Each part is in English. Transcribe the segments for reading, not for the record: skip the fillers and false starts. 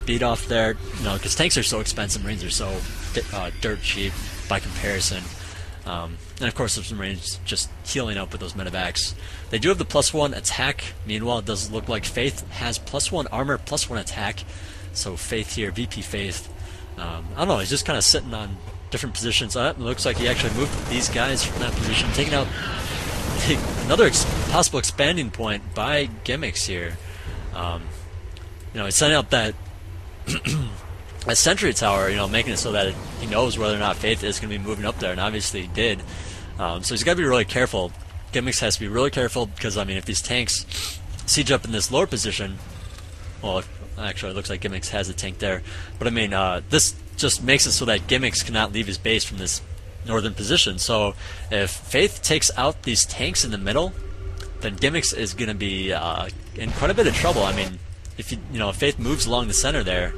speed off there, you know, because tanks are so expensive, Marines are so dirt cheap by comparison. And of course, there's Marines just healing up with those medevacs. They do have the +1 attack. Meanwhile, it does look like Faith has +1 armor, +1 attack. So Faith here, VP Faith. I don't know, he's just kind of sitting on different positions. It looks like he actually moved these guys from that position, taking out another possible expanding point by Gimmicks here. You know, he's setting up that a sentry tower, you know, making it so that he knows whether or not Faith is going to be moving up there, and obviously he did. So he's got to be really careful. Gimmicks has to be really careful because, I mean, if these tanks siege up in this lower position, well, actually it looks like Gimmicks has a tank there, but I mean, this just makes it so that Gimmicks cannot leave his base from this northern position. So if Faith takes out these tanks in the middle, then Gimmicks is going to be in quite a bit of trouble. I mean, if if Faith moves along the center there,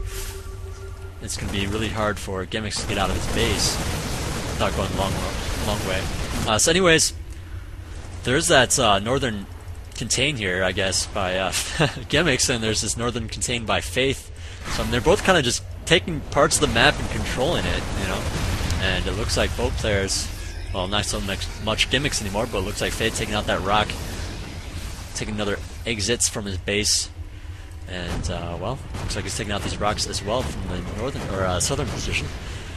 it's going to be really hard for Gimmicks to get out of his base without going a long way. So anyways, there's that northern contain here, I guess, by Gimmicks, and there's this northern contain by Faith. So I mean, they're both kind of just taking parts of the map and controlling it, you know. And it looks like both players, well, not so much Gimmicks anymore, but it looks like Faith taking out that rock, taking another exits from his base. And, well, looks like he's taking out these rocks as well from the northern or southern position.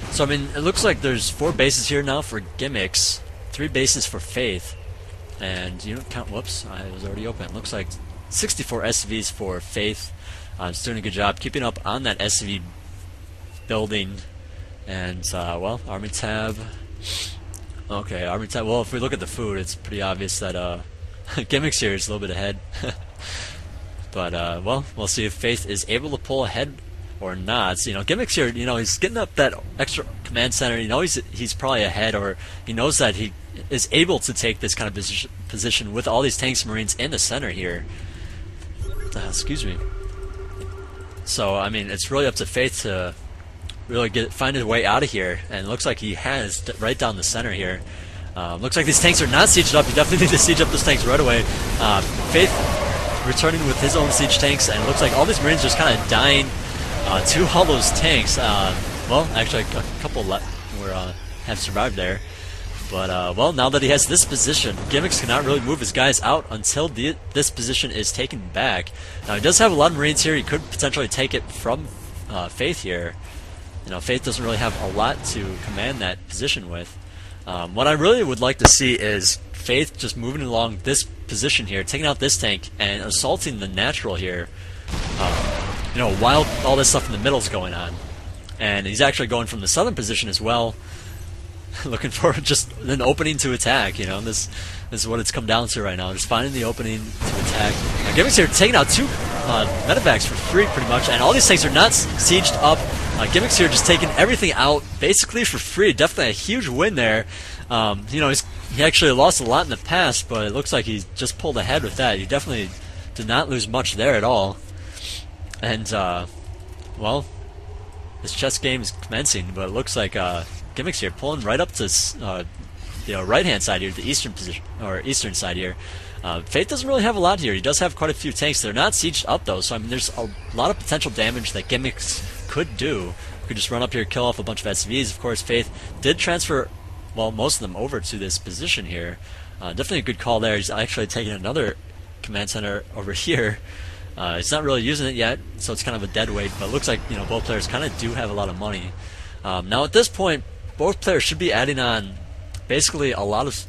So, I mean, it looks like there's 4 bases here now for Gimmicks, 3 bases for Faith. And you don't count, whoops, I was already open. It looks like 64 SCVs for Faith. It's doing a good job keeping up on that SCV building. And, well, Army Tab. Okay, Army Tab. Well, if we look at the food, it's pretty obvious that Gimmicks here is a little bit ahead. But, well, we'll see if Faith is able to pull ahead or not. So, you know, Gimmicks here, you know, he's getting up that extra command center. You know, he's probably ahead, or he knows that he is able to take this kind of position with all these tanks and Marines in the center here. Excuse me. So, I mean, it's really up to Faith to really find his way out of here, and it looks like he has right down the center here. Looks like these tanks are not sieged up. You definitely need to siege up those tanks right away. Faith returning with his own siege tanks, and it looks like all these Marines just kind of dying to all those tanks. Well, actually, a couple have survived there. But, well, now that he has this position, Gimmicks cannot really move his guys out until this position is taken back. Now, he does have a lot of Marines here. He could potentially take it from Faith here. You know, Faith doesn't really have a lot to command that position with. What I really would like to see is Faith just moving along this position here, taking out this tank, and assaulting the natural here, you know, while all this stuff in the middle is going on. And he's actually going from the southern position as well, looking for just an opening to attack. You know, this is what it's come down to right now, just finding the opening to attack. Now, Gimmicks here taking out 2 medevacs for free, pretty much, and all these tanks are not sieged up. Gimmicks here just taking everything out basically for free. Definitely a huge win there. You know, he actually lost a lot in the past, but it looks like he just pulled ahead with that. He definitely did not lose much there at all. And, well, this chess game is commencing, but it looks like Gimmicks here pulling right up to the right-hand side here, the eastern position, or eastern side here. Faith doesn't really have a lot here. He does have quite a few tanks. They're not sieged up, though, so I mean, there's a lot of potential damage that Gimmicks could do. Could just run up here, kill off a bunch of SCVs. Of course, Faith did transfer, well, most of them over to this position here. Definitely a good call there. He's actually taking another command center over here. He's not really using it yet, so it's kind of a dead weight, but it looks like, you know, both players kind of do have a lot of money. Now, at this point, both players should be adding on basically a lot of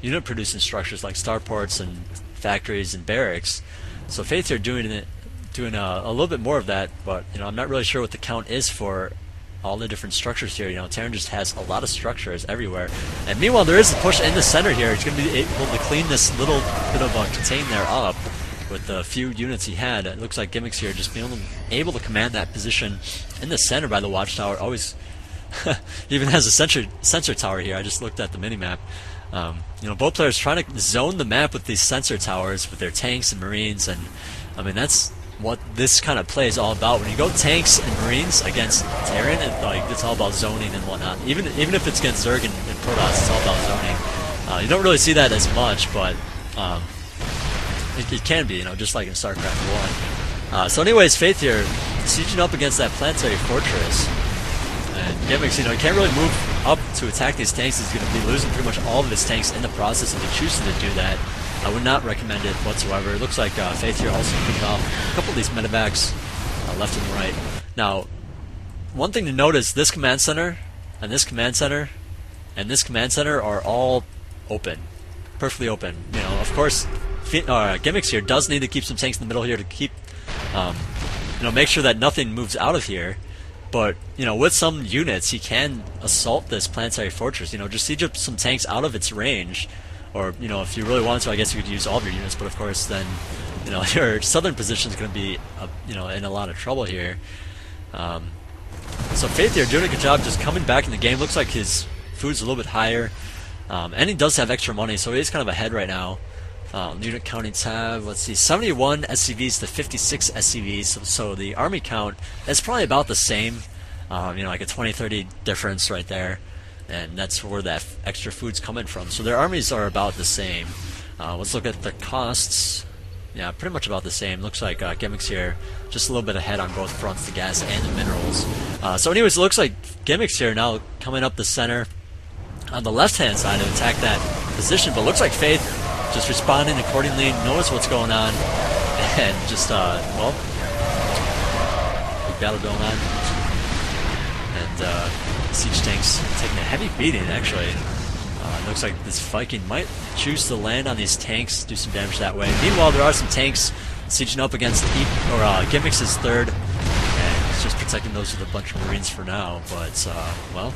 unit-producing structures like starports and factories and barracks. So Faith here doing a little bit more of that, but, you know, I'm not really sure what the count is for all the different structures here. You know, Terran just has a lot of structures everywhere. And meanwhile, there is a push in the center here. He's going to be able to clean this little bit of contain there up with the few units he had. It looks like Gimmicks here just being able to command that position in the center by the watchtower. Always even has a sensor tower here. I just looked at the minimap. You know, both players trying to zone the map with these sensor towers with their tanks and Marines, and I mean, that's what this kind of play is all about. When you go tanks and Marines against Terran, it's all about zoning and whatnot. Even if it's against Zerg and Protoss, it's all about zoning. You don't really see that as much, but it can be, you know, just like in StarCraft 1. So anyways, Faith here sieging up against that planetary fortress. And Gimmicks, you know, he can't really move up to attack these tanks. He's going to be losing pretty much all of his tanks in the process if he chooses to do that. I would not recommend it whatsoever. It looks like Faith here also picked off a couple of these medevacs left and right. Now, one thing to note is this command center, and this command center, and this command center are all open. Perfectly open. You know, of course, Gimmicks here does need to keep some tanks in the middle here to keep, you know, make sure that nothing moves out of here. But, you know, with some units, he can assault this planetary fortress. You know, just siege up some tanks out of its range. Or, you know, if you really want to, I guess you could use all of your units. But, of course, then, you know, your southern position is going to be, you know, in a lot of trouble here. So Faith here doing a good job just coming back in the game. Looks like his food's a little bit higher. And he does have extra money, so he is kind of ahead right now. Unit counting tab, let's see, 71 SCVs to 56 SCVs, so the army count is probably about the same, you know, like a 20-30 difference right there, and that's where that extra food's coming from. So their armies are about the same. Let's look at the costs. Yeah, pretty much about the same. Looks like Gimmicks here just a little bit ahead on both fronts, the gas and the minerals. So anyways, it looks like Gimmicks here now coming up the center on the left-hand side to attack that position, but looks like Faith just responding accordingly, knows what's going on, and just, well, big battle going on. And siege tanks taking a heavy beating, actually. Looks like this Viking might choose to land on these tanks, do some damage that way. Meanwhile, there are some tanks sieging up against Gimmicks' third, and he's just protecting those with a bunch of Marines for now. But, well,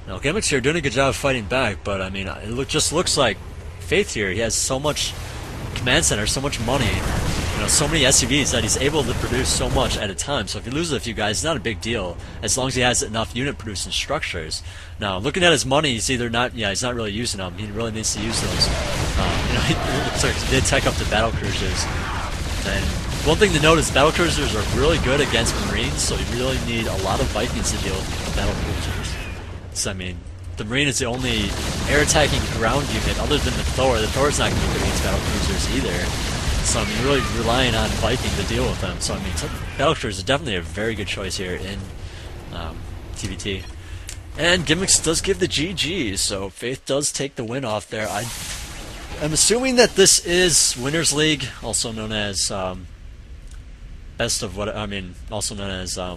no, Gimmicks here doing a good job of fighting back, but, I mean, it just looks like Faith here, he has so much command center, so much money, you know, so many SCVs that he's able to produce so much at a time. So if he loses a few guys, it's not a big deal as long as he has enough unit producing structures. Now, looking at his money, he's either not, yeah, he's not really using them. He really needs to use those. You know, he did tech up the battle cruisers. And one thing to note is battle cruisers are really good against Marines, so you really need a lot of Vikings to deal with battle cruisers. So I mean, the Marine is the only air-attacking ground unit other than the Thor. The Thor's not going to be good against battle cruisers either. So I mean, you're really relying on Viking to deal with them. So I mean, battle cruisers is definitely a very good choice here in TVT. And Gimmicks does give the GG, so Faith does take the win off there. I'm assuming that this is Winners League, also known as best of what I mean, also known as I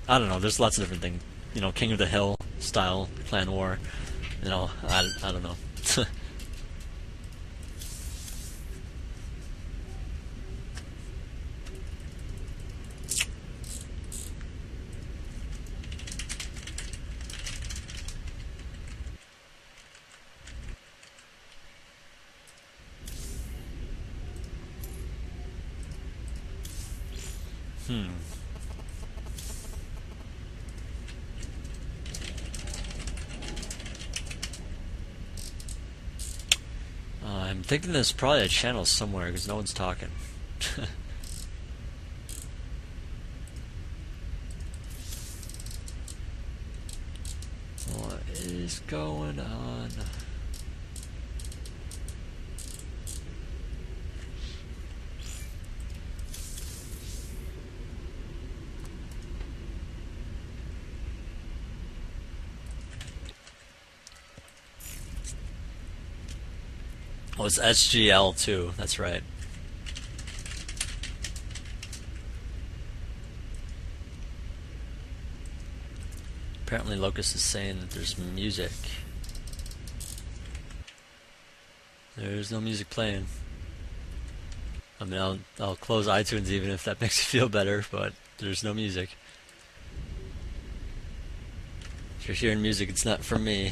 don't know. There's lots of different things. You know, King of the Hill style clan war. You know, I don't know. I'm thinking there's probably a channel somewhere because no one's talking. What is going on? Oh, it's SGL2, that's right. Apparently Locust is saying that there's music. There's no music playing. I mean, I'll close iTunes even if that makes you feel better, but there's no music. If you're hearing music, it's not from me.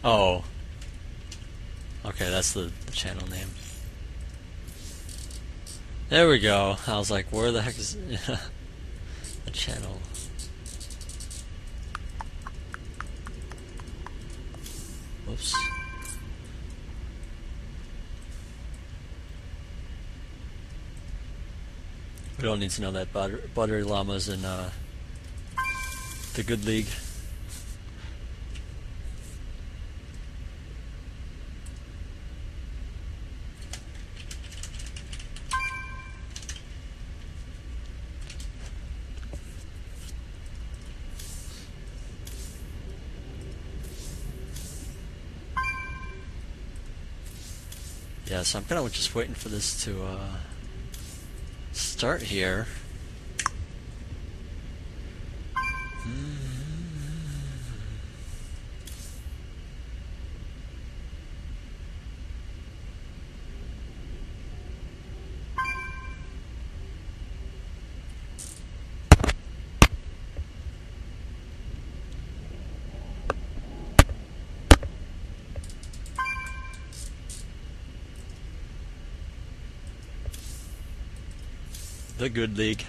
Oh. Okay, that's the channel name. There we go. I was like, where the heck is the channel? Whoops. We don't need to know that buttery llama's in the good league. Yeah, so I'm kind of just waiting for this to start here. The good league.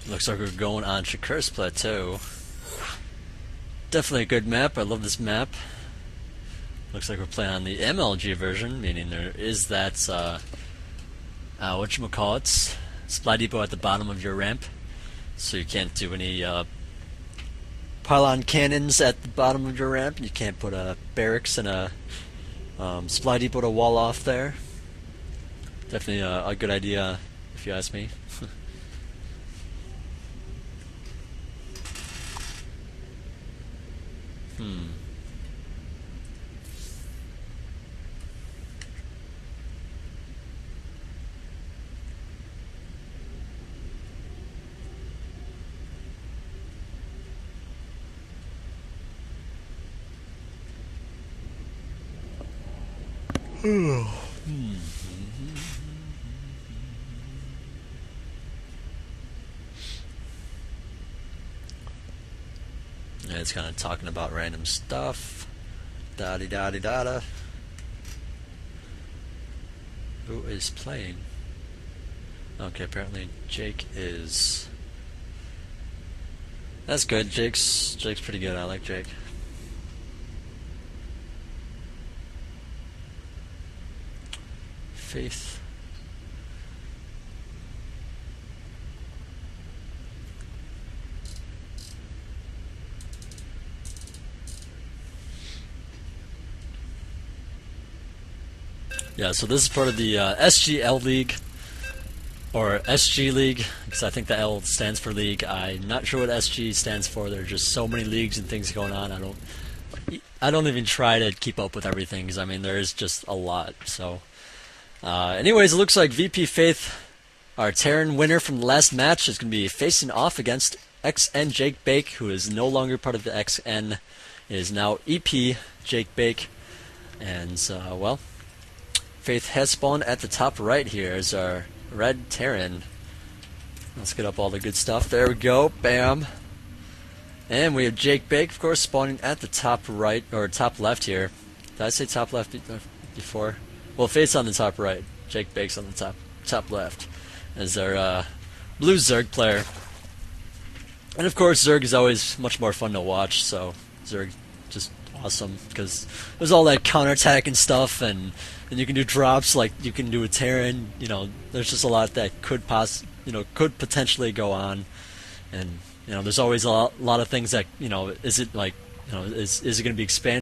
Looks like we're going on Shakur's Plateau. Definitely a good map. I love this map. Looks like we're playing on the MLG version, meaning there is that, whatchamacallit, supply depot at the bottom of your ramp. So you can't do any pylon cannons at the bottom of your ramp. You can't put a barracks and a supply depot to wall off there. Definitely a good idea, if you ask me. Yeah, it's kind of talking about random stuff. Da-di-da-di-da-da. Who is playing? Okay, apparently Jake is. That's good. Jake's pretty good. I like Jake. Faith. Yeah, so this is part of the SGL League, or SG League, because I think the L stands for League. I'm not sure what SG stands for. There are just so many leagues and things going on. I don't even try to keep up with everything, because I mean there is just a lot. So, anyways, it looks like VP Faith, our Terran winner from the last match, is going to be facing off against XN Jake Bake, who is no longer part of the XN. It is now EP Jake Bake, and well. Faith has spawned at the top right here as our red Terran. Let's get up all the good stuff. There we go. Bam. And we have Jake Bake, of course, spawning at the top right, or top left here. Did I say top left before? Well, Faith's on the top right. Jake Bake's on the top left. As our blue Zerg player. And of course, Zerg is always much more fun to watch, so Zerg just awesome, because there's all that counterattack and stuff, and you can do drops like you can do with Terran. You know, there's just a lot that could potentially go on, and there's always a lot of things that is it like is it going to be expanded?